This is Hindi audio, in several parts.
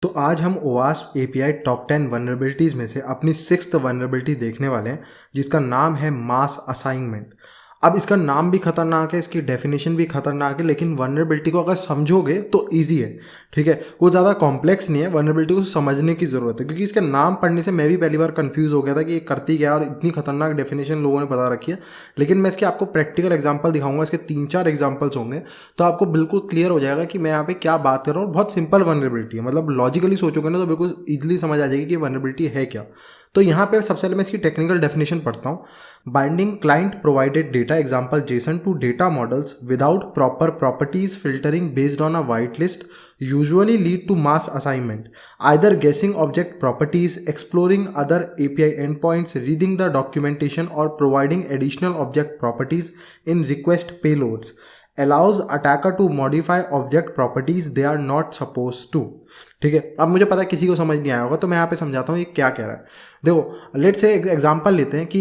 तो आज हम OWASP API टॉप 10 वनरेबिलिटीज़ में से अपनी 6th वनरेबिलिटी देखने वाले हैं, जिसका नाम है मास असाइनमेंट। अब इसका नाम भी खतरनाक है, इसकी डेफिनेशन भी खतरनाक है, लेकिन वनरेबिलिटी को अगर समझोगे तो इजी है। ठीक है, वो ज़्यादा कॉम्प्लेक्स नहीं है। वनरेबिलिटी को समझने की ज़रूरत है, क्योंकि इसके नाम पढ़ने से मैं भी पहली बार कंफ्यूज हो गया था कि ये करती क्या है, और इतनी खतरनाक डेफिनेशन लोगों ने बता रखी है। लेकिन मैं इसके आपको प्रैक्टिकल एग्जाम्पल दिखाऊंगा, इसके 3-4 एग्जाम्पल्स होंगे, तो आपको बिल्कुल क्लियर हो जाएगा कि मैं यहाँ पे क्या बात कर रहा हूँ। बहुत सिंपल वनरेबिलिटी है, मतलब लॉजिकली सोचोगे ना तो बिल्कुल ईजिली समझ आ जाएगी कि वनरेबिलिटी है क्या। तो यहाँ पे सबसे पहले मैं इसकी टेक्निकल डेफिनेशन पढ़ता हूँ। Binding client provided data example JSON to data models without proper properties filtering based on a white list usually lead to mass assignment, either guessing object properties, exploring other API endpoints, reading the documentation, or providing additional object properties in request payloads, allows attacker to modify object properties they are not supposed to। ठीक है, अब मुझे पता है किसी को समझ नहीं आया होगा, तो मैं यहाँ पे समझाता हूँ ये क्या कह रहा है। देखो, लेट से एग्जांपल लेते हैं कि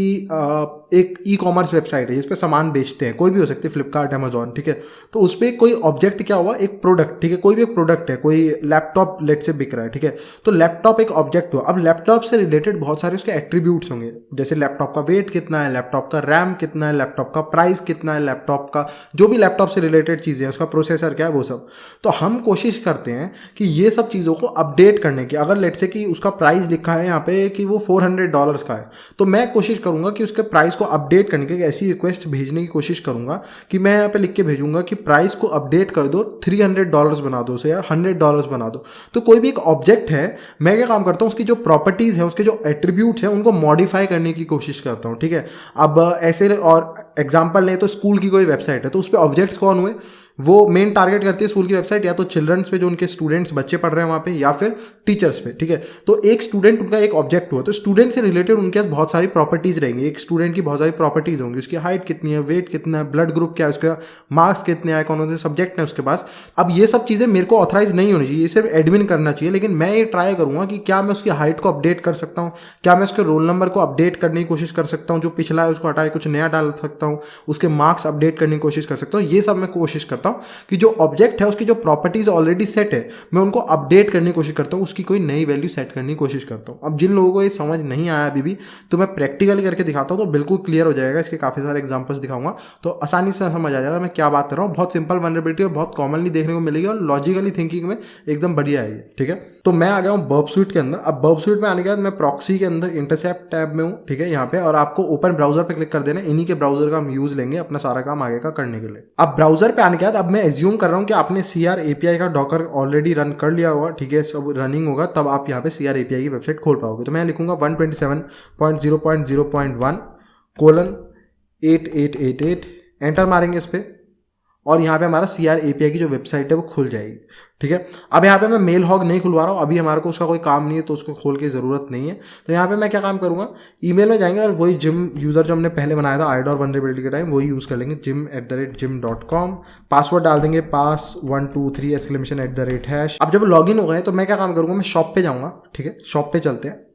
एक ई कॉमर्स वेबसाइट है जिस पे सामान बेचते हैं, कोई भी हो सकती है, फ्लिपकार्ट, अमेजॉन। ठीक है, तो उस पर कोई ऑब्जेक्ट क्या हुआ, एक प्रोडक्ट। ठीक है, कोई भी एक प्रोडक्ट है, कोई लैपटॉप लेट से बिक रहा है। ठीक है, तो लैपटॉप एक ऑब्जेक्ट हुआ। अब लैपटॉप से रिलेटेड बहुत सारे उसके एट्रीब्यूट्स होंगे, जैसे लैपटॉप का वेट कितना है, लैपटॉप का रैम कितना है, लैपटॉप का प्राइस कितना है, लैपटॉप का जो भी लैपटॉप से रिलेटेड चीज़ें हैं, उसका प्रोसेसर क्या है, वो सब। तो हम कोशिश करते हैं कि ये सब चीज़ों को अपडेट करने की। अगर लेट से कि उसका प्राइस लिखा है यहाँ पे कि वो $400 का है, तो मैं कोशिश करूंगा कि उसके प्राइस को अपडेट करने की ऐसी रिक्वेस्ट भेजने की कोशिश करूंगा कि मैं यहाँ पे लिख के भेजूंगा कि प्राइस को अपडेट कर दो, $300 बना दो उसे, या $100 बना दो। तो कोई भी एक ऑब्जेक्ट है, मैं क्या काम करता हूँ, उसकी जो प्रॉपर्टीज है, उसके जो एट्रीब्यूट्स हैं, उनको मॉडिफाई करने की कोशिश करता हूँ। ठीक है, अब ऐसे और एग्जाम्पल लें तो स्कूल की कोई वेबसाइट है, तो उस पर ऑब्जेक्ट्स कौन हुए, वो मेन टारगेट करती है स्कूल की वेबसाइट या तो चिल्ड्रंस पे, जो उनके स्टूडेंट्स बच्चे पढ़ रहे हैं वहाँ पे, या फिर टीचर्स पे। ठीक है, तो एक स्टूडेंट उनका एक ऑब्जेक्ट हुआ, तो स्टूडेंट से रिलेटेड उनके पास बहुत सारी प्रॉपर्टीज रहेंगी। एक स्टूडेंट की बहुत सारी प्रॉपर्टीज होंगी, उसकी हाइट कितनी है, वेट कितना है, ब्लड ग्रुप क्या है, उसका मार्क्स कितने आए, कौन से सब्जेक्ट है उसके पास। अब ये सब चीज़ें मेरे को ऑथराइज नहीं होनी चाहिए, ये सिर्फ एडमिन करना चाहिए। लेकिन मैं ये ट्राई करूंगा कि क्या मैं उसकी हाइट को अपडेट कर सकता हूँ, क्या मैं उसके रोल नंबर को अपडेट करने की कोशिश कर सकता हूँ, जो पिछला है उसको हटा के कुछ नया डाल सकता हूँ, उसके मार्क्स अपडेट करने की कोशिश कर सकता हूँ। ये सब मैं कोशिश करता हूँ कि जो ऑब्जेक्ट है उसकी जो प्रॉपर्टीज ऑलरेडी सेट है, मैं उनको अपडेट करने की कोशिश करता हूँ, उसकी कोई नई वैल्यू सेट करने की कोशिश करता हूँ। अब जिन लोगों को ये समझ नहीं आया अभी भी, तो मैं प्रैक्टिकली करके दिखाता हूँ, तो बिल्कुल क्लियर हो जाएगा। इसके काफ़ी सारे एग्जांपल्स दिखाऊंगा, तो आसानी से समझ आ जाएगा मैं क्या बात कर रहा हूँ। बहुत सिंपल वनरेबिलिटी और बहुत कॉमनली देखने को मिलेगी, और लॉजिकली थिंकिंग में एकदम बढ़िया है ये। ठीक है, तो मैं आ गया हूँ बर्ब स्यूट के अंदर। अब बर्ब स्यूट में आने के बाद मैं प्रॉक्सी के अंदर इंटरसेप्ट टैब में हूँ। ठीक है, यहाँ पे, और आपको ओपन ब्राउजर पे क्लिक कर देना। इन्हीं के ब्राउजर का हम यूज लेंगे अपना सारा काम आगे का करने के लिए। अब ब्राउजर पे आने के बाद अब मैं एज्यूम कर रहा हूँ कि आपने CR API का डॉकर ऑलरेडी रन कर लिया होगा। ठीक है, सब रनिंग होगा, तब आप यहाँ पे CR API की वेबसाइट खोल पाओगे। तो मैं लिखूंगा 127.0.0.1:8888, एंटर मारेंगे इस पर, और यहाँ पे हमारा CR API की जो वेबसाइट है वो खुल जाएगी। ठीक है, अब यहाँ पे मैं मेल हॉग नहीं खुलवा रहा हूँ, अभी हमारे को उसका कोई काम नहीं है, तो उसको खोल के ज़रूरत नहीं है। तो यहाँ पे मैं क्या काम करूँगा, ईमेल में जाएंगे और वही जिम यूज़र जो हमने पहले बनाया था IDOR वनरेबिलिटी के टाइम, वही यूज़ कर लेंगे, jim@jim.com। पासवर्ड डाल देंगे pass123!#। अब जब लॉगिन हो गए तो मैं क्या काम करूँगा, मैं शॉप पे जाऊँगा। ठीक है, शॉप पे चलते हैं।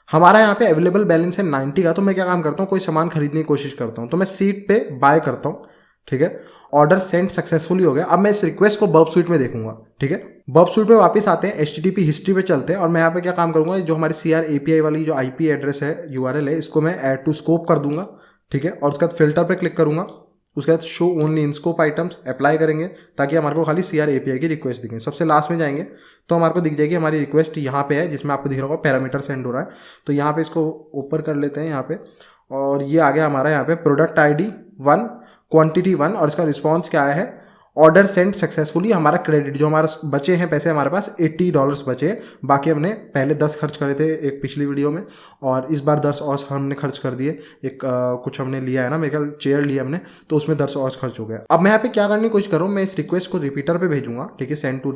हमारा यहाँ पे अवेलेबल बैलेंस है 90 का, तो मैं क्या काम करता हूँ, कोई सामान खरीदने की कोशिश करता हूँ, तो मैं सीट पे बाय करता हूँ। ठीक है, ऑर्डर सेंड सक्सेसफुली हो गया। अब मैं इस रिक्वेस्ट को बर्ब स्यूट में देखूंगा। ठीक है, बर्ब स्यूट में वापस आते हैं, HTTP हिस्ट्री पे चलते हैं, और मैं यहाँ पे क्या काम करूंगा, जो हमारी CR API वाली जो IP एड्रेस है, URL है, इसको मैं ऐड टू स्कोप कर दूंगा। ठीक है, और उसके बाद फिल्टर पे क्लिक करूंगा, उसके बाद show only in scope items apply करेंगे, ताकि हमारे को खाली CR API की रिक्वेस्ट दिखें। सबसे लास्ट में जाएंगे तो हमारे को दिख जाएगी हमारी रिक्वेस्ट यहाँ पे है, जिसमें आपको दिख रहा होगा पैरामीटर सेंड हो रहा है। तो यहाँ पे इसको ऊपर कर लेते हैं यहाँ पे, और ये आ गया हमारा यहाँ पे प्रोडक्ट ID 1, क्वांटिटी 1, और इसका रिस्पॉन्स क्या है, ऑर्डर सेंड सक्सेसफुली। हमारा क्रेडिट जो हमारा बचे हैं पैसे, हमारे पास $80 बचे हैं। बाकी हमने पहले 10 खर्च करे थे एक पिछली वीडियो में, और इस बार 10 और हमने खर्च कर दिए। एक कुछ हमने लिया है ना, मेरे ख्याल चेयर लिया हमने, तो उसमें 10 और खर्च हो गया। अब मैं यहाँ पे क्या करने की कोशिश करूँ, मैं इस रिक्वेस्ट को रिपीटर पे भेजूंगा। ठीक है, सेंड टू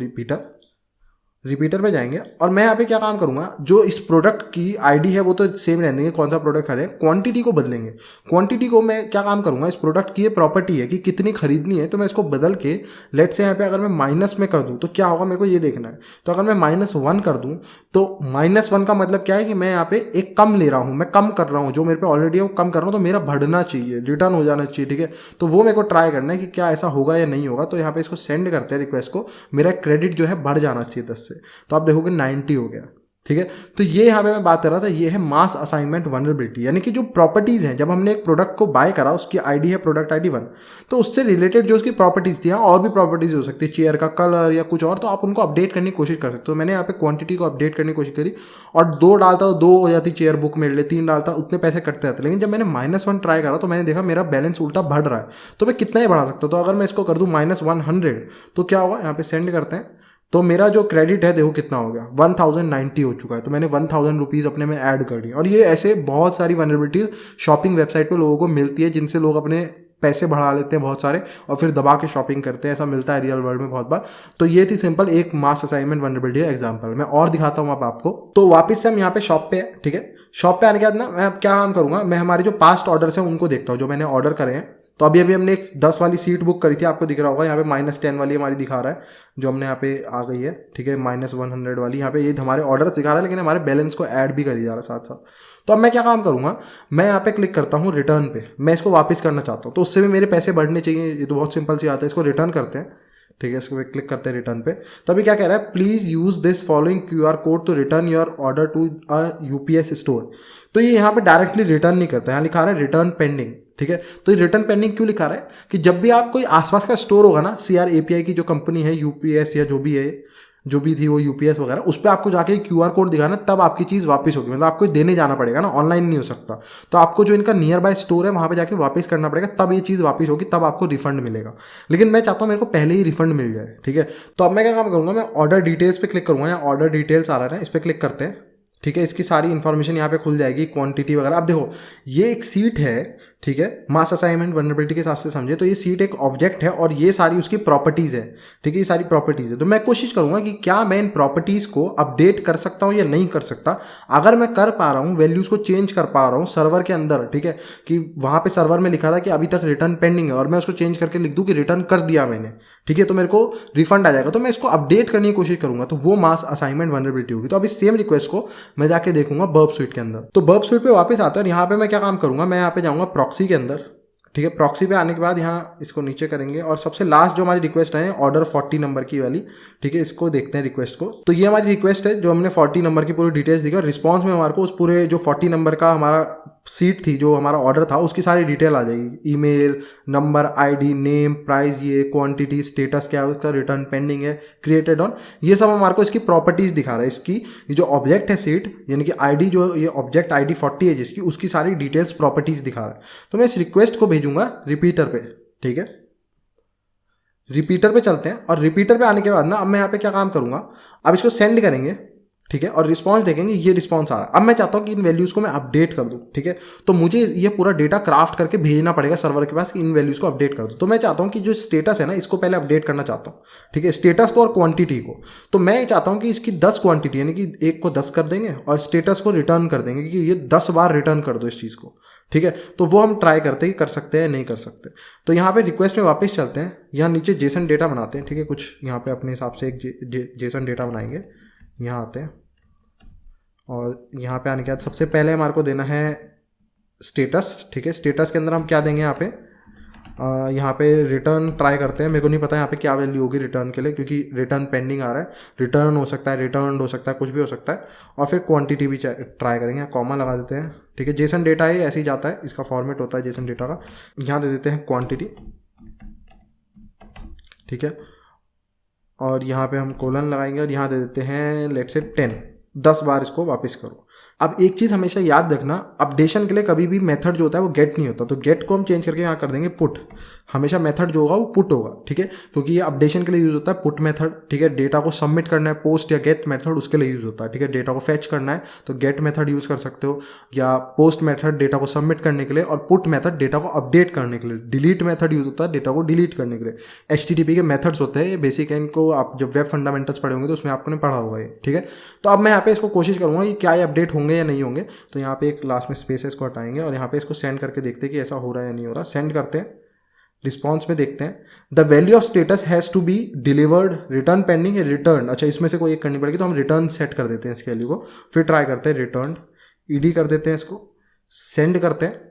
रिपीटर पे जाएंगे, और मैं यहाँ पे क्या काम करूंगा, जो इस प्रोडक्ट की ID है वो तो सेम रहने देंगे, कौन सा प्रोडक्ट खरीदें, क्वांटिटी को बदलेंगे। क्वांटिटी को मैं क्या काम करूंगा, इस प्रोडक्ट की ये प्रॉपर्टी है कि कितनी खरीदनी है, तो मैं इसको बदल के लेट से यहाँ पे अगर मैं माइनस में कर दूं तो क्या होगा, मेरे को ये देखना है। तो अगर मैं -1 कर दूं, तो -1 का मतलब क्या है कि मैं यहाँ पे एक कम ले रहा हूँ, मैं कम कर रहा हूँ, जो मेरे पे ऑलरेडी है वो कम कर रहा हूँ, तो मेरा बढ़ना चाहिए, रिटर्न हो जाना चाहिए। ठीक है, तो वो मेरे को ट्राई करना है कि क्या ऐसा होगा या नहीं होगा। तो यहाँ पे इसको सेंड करते हैं रिक्वेस्ट को, मेरा क्रेडिट जो है बढ़ जाना चाहिए 10 से। से, तो आप देखोगे 90 हो गया। ठीक है, तो ये यहाँ पे मैं बात कर रहा था, ये है मास असाइनमेंट वनरेबिलिटी, यानी कि जो प्रॉपर्टीज़ हैं, जब हमने एक प्रोडक्ट को बाय करा, उसकी आईडी है प्रोडक्ट आईडी 1, तो उससे रिलेटेड जो उसकी प्रॉपर्टीज़ थी, हाँ और भी प्रॉपर्टीज़ हो सकती है, चेयर का कलर या कुछ और, तो आप उनको अपडेट करने की कोशिश कर सकते हो। मैंने यहाँ पे क्वांटिटी को अपडेट करने की कोशिश करी और 2 डालता तो 2 हो जाती चेयर बुक मेरे लिए, 3 डालता उतने पैसे कटते जाते। लेकिन जब मैंने -1 ट्राई करा तो मैंने देखा मेरा बैलेंस उल्टा बढ़ रहा है, तो मैं कितना ही बढ़ा सकता हूँ। तो अगर मैं इसको कर दूँ -100 तो क्या होगा, यहाँ पे सेंड करते हैं, तो मेरा जो क्रेडिट है देखो कितना हो गया, 1090 हो चुका है। तो मैंने 1000 रुपीज़ अपने में ऐड कर दी। और ये ऐसे बहुत सारी वनरेबिलिटीज शॉपिंग वेबसाइट पे लोगों को मिलती है, जिनसे लोग अपने पैसे बढ़ा लेते हैं बहुत सारे और फिर दबा के शॉपिंग करते हैं। ऐसा मिलता है रियल वर्ल्ड में बहुत बार। तो ये थी सिंपल एक मास असाइनमेंट वनरेबिलिटी का एग्जाम्पल। मैं और दिखाता हूँ अब आपको। तो वापस से हम यहाँ पे शॉप पे हैं, ठीक है। शॉप पे आने के बाद ना मैं अब क्या काम करूँगा, मैं हमारे जो पास्ट ऑर्डर्स हैं उनको देखता हूँ, जो मैंने ऑर्डर करे हैं। तो अभी हमने एक 10 वाली सीट बुक करी थी, आपको दिख रहा होगा यहाँ पे -10 वाली हमारी दिखा रहा है, जो हमने यहाँ पे आ गई है, ठीक है। -100 वाली यहाँ पे ये हमारे ऑर्डर्स दिखा रहा है, लेकिन हमारे बैलेंस को ऐड भी करी जा रहा है साथ साथ। तो अब मैं क्या काम करूँगा, मैं यहाँ पे क्लिक करता हूँ रिटर्न पे, मैं इसको वापस करना चाहता हूँ, तो उससे भी मेरे पैसे बढ़ने चाहिए। ये तो बहुत सिंपल सी बात है। इसको रिटर्न करते हैं, ठीक है। इसको क्लिक करते हैं रिटर्न पे। तो अभी क्या कह रहा है, please use this following QR code to return your order to a UPS store. तो ये यहाँ पे डायरेक्टली रिटर्न नहीं करता है, यहाँ लिखा रहा है रिटर्न पेंडिंग, ठीक है। तो ये रिटर्न पेंडिंग क्यों लिखा रहा है कि जब भी आप कोई आसपास का स्टोर होगा ना, CR API की जो कंपनी है, UPS या जो भी है, जो भी थी वो UPS वगैरह, उस पर आपको जाके QR कोड दिखाना, तब आपकी चीज़ वापस होगी। मतलब आपको देने जाना पड़ेगा ना, ऑनलाइन नहीं हो सकता। तो आपको जो इनका नियर बाय स्टोर है वहाँ पे जाके वापस करना पड़ेगा, तब ये चीज़ वापस होगी, तब आपको रिफंड मिलेगा। लेकिन मैं चाहता हूँ मेरे को पहले ही रिफंड मिल जाए, ठीक है। तो अब मैं क्या काम करूँगा, मैं ऑर्डर डिटेल्स पे क्लिक करूँगा। यहाँ ऑर्डर डिटेल्स आ रहा है, इस पर क्लिक करते हैं, ठीक है। इसकी सारी इन्फॉर्मेशन यहाँ पे खुल जाएगी, क्वांटिटी वगैरह। अब देखो ये एक सीट है, ठीक है। मास असाइनमेंट वनरेबिलिटी के हिसाब से समझे तो ये सीट एक ऑब्जेक्ट है और ये सारी उसकी प्रॉपर्टीज़ है, ठीक है। ये सारी प्रॉपर्टीज़ है। तो मैं कोशिश करूंगा कि क्या मैं इन प्रॉपर्टीज़ को अपडेट कर सकता हूँ या नहीं कर सकता। अगर मैं कर पा रहा हूँ, वैल्यूज़ को चेंज कर पा रहा हूँ सर्वर के अंदर, ठीक है, कि वहाँ पे सर्वर में लिखा था कि अभी तक रिटर्न पेंडिंग है और मैं उसको चेंज करके लिख दूँ कि रिटर्न कर दिया मैंने, ठीक है, तो मेरे को रिफंड आ जाएगा। तो मैं इसको अपडेट करने की कोशिश करूंगा, तो वो मास असाइनमेंट वनरेबिलिटी होगी। तो अभी सेम रिक्वेस्ट को मैं जाके देखूंगा बर्ब स्विट के अंदर। तो बर्ब स्विट पे वापस आता है और यहाँ पे मैं क्या काम करूंगा, मैं यहाँ पे जाऊँगा प्रॉक्सी के अंदर, ठीक है। प्रॉक्सी पे आने के बाद यहाँ इसको नीचे करेंगे और सबसे लास्ट जो हमारी रिक्वेस्ट है ऑर्डर 40 नंबर की वाली, ठीक है, इसको देखते हैं रिक्वेस्ट को। तो ये हमारी रिक्वेस्ट है जो हमने 40 नंबर की पूरी डिटेल्स दी और रिस्पॉन्स में हमारे को उस पूरे जो 40 नंबर का हमारा सीट थी, जो हमारा ऑर्डर था, उसकी सारी डिटेल आ जाएगी, email number, ID, name, price, ये क्वांटिटी, स्टेटस क्या है उसका, रिटर्न पेंडिंग है, क्रिएटेड ऑन, ये सब हमारे को इसकी प्रॉपर्टीज दिखा रहा है। इसकी ये जो ऑब्जेक्ट है सीट, यानी कि ID, जो ये ऑब्जेक्ट ID 40 है जिसकी, उसकी सारी डिटेल्स प्रॉपर्टीज दिखा रहा है। तो मैं इस रिक्वेस्ट को भेजूंगा रिपीटर पे, ठीक है। रिपीटर पे चलते हैं और रिपीटर पे आने के बाद ना अब मैं यहाँ पे क्या काम करूंगा, अब इसको सेंड करेंगे, ठीक है, और रिस्पॉन्स देखेंगे, ये रिस्पॉन्स आ रहा है। अब मैं चाहता हूँ कि इन वैल्यूज़ को मैं अपडेट कर दूँ, ठीक है। तो मुझे ये पूरा डेटा क्राफ्ट करके भेजना पड़ेगा सर्वर के पास कि इन वैल्यूज़ को अपडेट कर दूँ। तो मैं चाहता हूँ कि जो स्टेटस है ना, इसको पहले अपडेट करना चाहता हूँ, ठीक है, स्टेटस को और क्वांटिटी को। तो मैं चाहता हूँ कि इसकी 10 क्वांटिटी, यानी कि एक को 10 कर देंगे और स्टेटस को रिटर्न कर देंगे कि ये 10 बार रिटर्न कर दो इस चीज़ को, ठीक है। तो वो हम ट्राई करते हैं कि कर सकते हैं नहीं कर सकते। तो यहाँ पे रिक्वेस्ट में वापस चलते हैं, यहाँ नीचे जेसन डेटा बनाते हैं, ठीक है। कुछ यहाँ पे अपने हिसाब से एक जेसन डेटा बनाएंगे। यहाँ आते हैं और यहाँ पे आने के बाद सबसे पहले हमारे को देना है स्टेटस, ठीक है। स्टेटस के अंदर हम क्या देंगे, यहाँ पे रिटर्न ट्राई करते हैं। मेरे को नहीं पता यहाँ पे क्या वैल्यू होगी रिटर्न के लिए, क्योंकि रिटर्न पेंडिंग आ रहा है। रिटर्न हो सकता है, रिटर्न हो सकता है, कुछ भी हो सकता है। और फिर क्वांटिटी भी ट्राई करेंगे, कॉमा लगा देते हैं, ठीक है। जेसन डेटा है ऐसे ही जाता है, इसका फॉर्मेट होता है जेसन डेटा का। यहाँ दे देते हैं क्वांटिटी, ठीक है। और यहाँ पे हम कोलन लगाएंगे और यहाँ दे देते हैं लेट्स से 10 बार इसको वापस करो। अब एक चीज़ हमेशा याद रखना, अपडेशन के लिए कभी भी मेथड जो होता है वो गेट नहीं होता। तो गेट को हम चेंज करके यहाँ कर देंगे पुट। हमेशा मेथड जो होगा वो पुट होगा, ठीक है, क्योंकि ये अपडेशन के लिए यूज़ होता है पुट मेथड, ठीक है। डेटा को सबमिट करना है, पोस्ट या गेट मेथड उसके लिए यूज़ होता है, ठीक है। डेटा को फेच करना है तो गेट मेथड यूज़ कर सकते हो, या पोस्ट मेथड डेटा को सबमिट करने के लिए, और पुट मेथड डेटा को अपडेट करने के लिए। डिलीट मेथड यूज़ होता है डेटा को डिलीट करने के लिए। HTTP के मेथड्स होते हैं, ये बेसिक है, इनको आप जब वेब फंडामेंटल्स पढ़े होंगे तो उसमें आपने पढ़ा होगा ये, ठीक है। तो अब मैं यहाँ पे इसको कोशिश करूँगा कि क्या ये अपडेट होंगे या नहीं होंगे। तो यहाँ पे एक लास्ट में स्पेसेस को हटाएंगे और यहाँ पे इसको सेंड करके देखते हैं कि ऐसा हो रहा है या नहीं हो रहा। सेंड करते हैं, रिस्पॉन्स में देखते हैं, the value of status has to be delivered, return pending है, रिटर्न। अच्छा, इसमें से कोई एक करनी पड़ेगी, तो हम रिटर्न सेट कर देते हैं इसकी वैल्यू को। फिर ट्राई करते हैं रिटर्न, ED कर देते हैं इसको, सेंड करते हैं,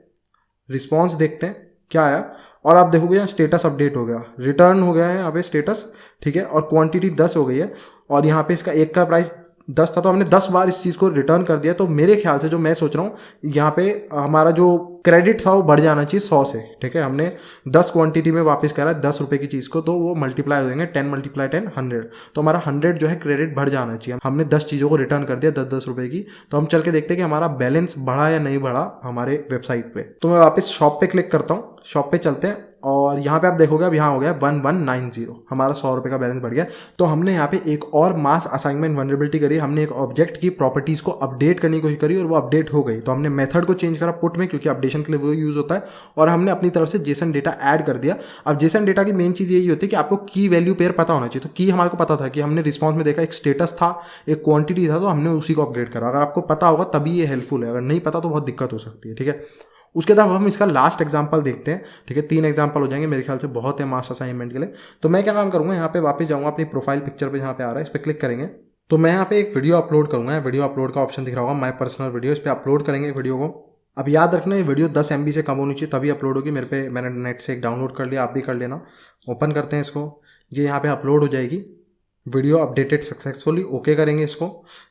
रिस्पॉन्स देखते हैं क्या आया। और आप देखोगे यहाँ स्टेटस अपडेट हो गया, रिटर्न हो गया है यहाँ पे स्टेटस, ठीक है। और क्वांटिटी 10 हो गई है और यहाँ पे इसका एक का प्राइस 10 था, तो हमने 10 बार इस चीज़ को रिटर्न कर दिया। तो मेरे ख्याल से जो मैं सोच रहा हूँ यहाँ पे हमारा जो क्रेडिट था वो बढ़ जाना चाहिए 100 से, ठीक है। हमने 10 क्वांटिटी में वापस करा 10 रुपये की चीज़ को, तो वो मल्टीप्लाई हो जाएंगे 10 × 10 100, तो हमारा 100 जो है क्रेडिट बढ़ जाना चाहिए। हमने 10 चीज़ों को रिटर्न कर दिया 10-10 रुपये की। तो हम चल के देखते हैं कि हमारा बैलेंस बढ़ा या नहीं बढ़ा हमारे वेबसाइट पे। तो मैं वापस शॉप पे क्लिक करता हूँ, शॉप पे चलते हैं और यहाँ पे आप देखोगे अब यहाँ हो गया 1190, हमारा 100 रुपये का बैलेंस बढ़ गया। तो हमने यहाँ पे एक और मास असाइनमेंट वनरेबिलिटी करी, हमने एक ऑब्जेक्ट की प्रॉपर्टीज़ को अपडेट करने की कोशिश करी और वो अपडेट हो गई। तो हमने मेथड को चेंज करा पुट में, क्योंकि अपडेशन के लिए वो यूज़ होता है, और हमने अपनी तरफ से जेसन डेटा ऐड कर दिया। अब जेसन डेटा की मेन चीज़ यही होती है कि आपको की वैल्यू पेयर पता होना चाहिए। तो की हमारे को पता था कि हमने रिस्पॉन्स में देखा एक स्टेटस था, एक क्वांटिटी था, तो हमने उसी को अपडेट करा। अगर आपको पता होगा तभी ये हेल्पफुल है, अगर नहीं पता तो बहुत दिक्कत हो सकती है, ठीक है। उसके बाद हम इसका लास्ट एग्जांपल देखते हैं, ठीक है। 3 एग्जांपल हो जाएंगे मेरे ख्याल से, बहुत है मास असाइनमेंट के लिए। तो मैं क्या काम करूँगा, यहाँ पे वापस जाऊँगा अपनी प्रोफाइल पिक्चर पे, यहाँ पे आ रहा है, इस पर क्लिक करेंगे तो मैं यहाँ पे एक वीडियो अपलोड करूँगा। वीडियो अपलोड का ऑप्शन दिख रहा होगा, माय पर्सनल वीडियो, इस पर अपलोड करेंगे वीडियो को। अब याद रखना ये वीडियो 10 MB से कम होनी चाहिए तभी अपलोड होगी। मैंने नेट से एक डाउनलोड कर लिया, आप भी कर लेना। ओपन करते हैं इसको, ये यहाँ पे अपलोड हो जाएगी वीडियो, अपडेटेड सक्सेसफुली। ओके करेंगे इसको।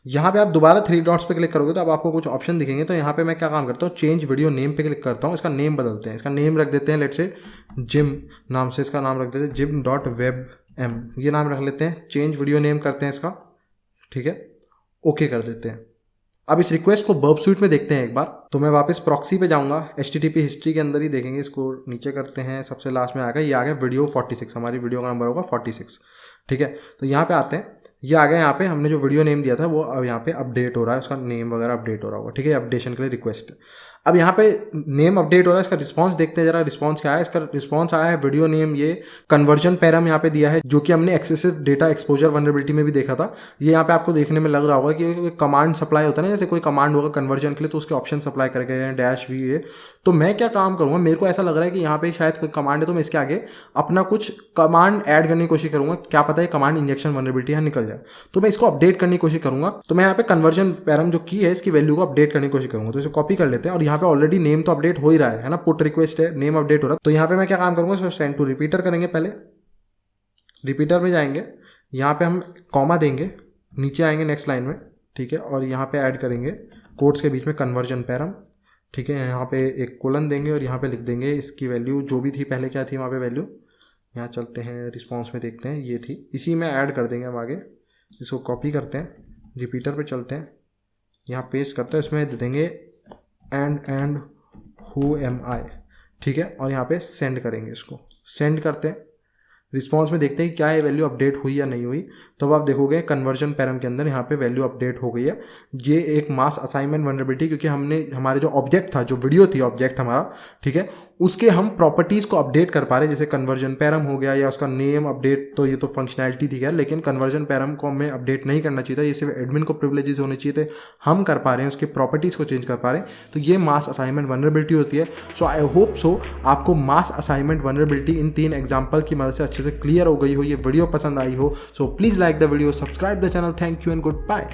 यहाँ पे आप दोबारा 3 डॉट्स पे क्लिक करोगे तो अब आपको कुछ ऑप्शन दिखेंगे। तो यहाँ पे मैं क्या काम करता हूँ, चेंज वीडियो नेम पे क्लिक करता हूँ। इसका नेम बदलते हैं, इसका नेम रख देते हैं लेट से जिम नाम से, इसका नाम रख देते हैं gym.webm, ये नाम रख लेते हैं। चेंज वीडियो नेम करते हैं इसका, ठीक है, ओके कर देते हैं। अब इस रिक्वेस्ट को बर्ब स्वीट में देखते हैं एक बार। तो मैं वापस प्रॉक्सी पे जाऊंगा, HTTP हिस्ट्री के अंदर ही देखेंगे, इसको नीचे करते हैं, सबसे लास्ट में आ गया, ये आ गया वीडियो 46, हमारी वीडियो का नंबर होगा 46, ठीक है। तो यहाँ पे आते हैं, ये आ गया, यहाँ पे हमने जो वीडियो नेम दिया था वो अब यहाँ पे अपडेट हो रहा है, उसका नेम वगैरह अपडेट हो रहा होगा, ठीक है। अपडेशन के लिए रिक्वेस्ट। अब यहाँ पे नेम अपडेट हो रहा है, इसका रिस्पांस देखते हैं जरा, रिस्पांस क्या है। इसका रिस्पांस आया है वीडियो नेम, ये कन्वर्जन पैरम यहाँ पे दिया है, जो कि हमने एक्सेसिव डेटा एक्सपोजर वनरेबिलिटी में भी देखा था। ये यहाँ पे आपको देखने में लग रहा होगा कि कमांड सप्लाई होता है ना, जैसे कोई कमांड होगा कन्वर्जन के लिए तो उसके ऑप्शन सप्लाई करके -v। तो मैं क्या काम करूँगा, मेरे को ऐसा लग रहा है कि यहाँ पे शायद कोई कमांड है, तो मैं इसके आगे अपना कुछ कमांड ऐड करने की कोशिश करूँगा। क्या पता है कमांड इंजेक्शन वनरेबिलिटी यहाँ निकल जाए, तो मैं इसको अपडेट करने की कोशिश करूँगा। तो मैं यहाँ पे कन्वर्जन पैरम जो की है इसकी वैल्यू को अपडेट करने की कोशिश करूँगा। तो इसे कॉपी कर लेते हैं और यहाँ पे ऑलरेडी नेम तो अपडेट हो ही रहा है ना, पुट रिक्वेस्ट है, नेम अपडेट हो रहा है। तो यहाँ पे मैं क्या काम करूँगा, इसको सेंड टू रिपीटर करेंगे। पहले रिपीटर में जाएंगे, यहाँ पे हम कॉमा देंगे, नीचे आएंगे नेक्स्ट लाइन में, ठीक है, और यहाँ पे ऐड करेंगे कोट्स के बीच में कन्वर्जन पैरम, ठीक है। यहाँ पे एक कोलन देंगे और यहाँ पे लिख देंगे इसकी वैल्यू जो भी थी पहले, क्या थी वहाँ पे वैल्यू। यहाँ चलते हैं रिस्पॉन्स में देखते हैं, ये थी, इसी में ऐड कर देंगे हम आगे। इसको कॉपी करते हैं, रिपीटर पे चलते हैं, यहाँ पेस्ट करते हैं, इसमें दे देंगे एंड हु एम आई, ठीक है, और यहाँ पे सेंड करेंगे। इसको सेंड करते हैं, रिस्पॉन्स में देखते हैं क्या ये वैल्यू अपडेट हुई या नहीं हुई। तो अब आप देखोगे कन्वर्जन पैरम के अंदर यहाँ पे वैल्यू अपडेट हो गई है। ये एक मास असाइनमेंट वनरेबिलिटी, क्योंकि हमने हमारे जो ऑब्जेक्ट था, जो वीडियो थी ऑब्जेक्ट हमारा, ठीक है, उसके हम प्रॉपर्टीज़ को अपडेट कर पा रहे हैं, जैसे कन्वर्जन पैरम हो गया या उसका नेम अपडेट। तो ये तो फंक्शनैलिटी थी यार, लेकिन कन्वर्जन पैरम को हमें अपडेट नहीं करना चाहिए था, ये सिर्फ एडमिन को प्रिविलेजेस होने चाहिए थे। हम कर पा रहे हैं, उसके प्रॉपर्टीज़ को चेंज कर पा रहे हैं, तो ये मास असाइनमेंट वनरेबिलिटी होती है। सो आई होप सो आपको मास असाइनमेंट वनरेबिलिटी इन 3 एग्जाम्पल की मदद से अच्छे से क्लियर हो गई हो, ये वीडियो पसंद आई हो। So please like the video, subscribe the channel. Thank you and good bye.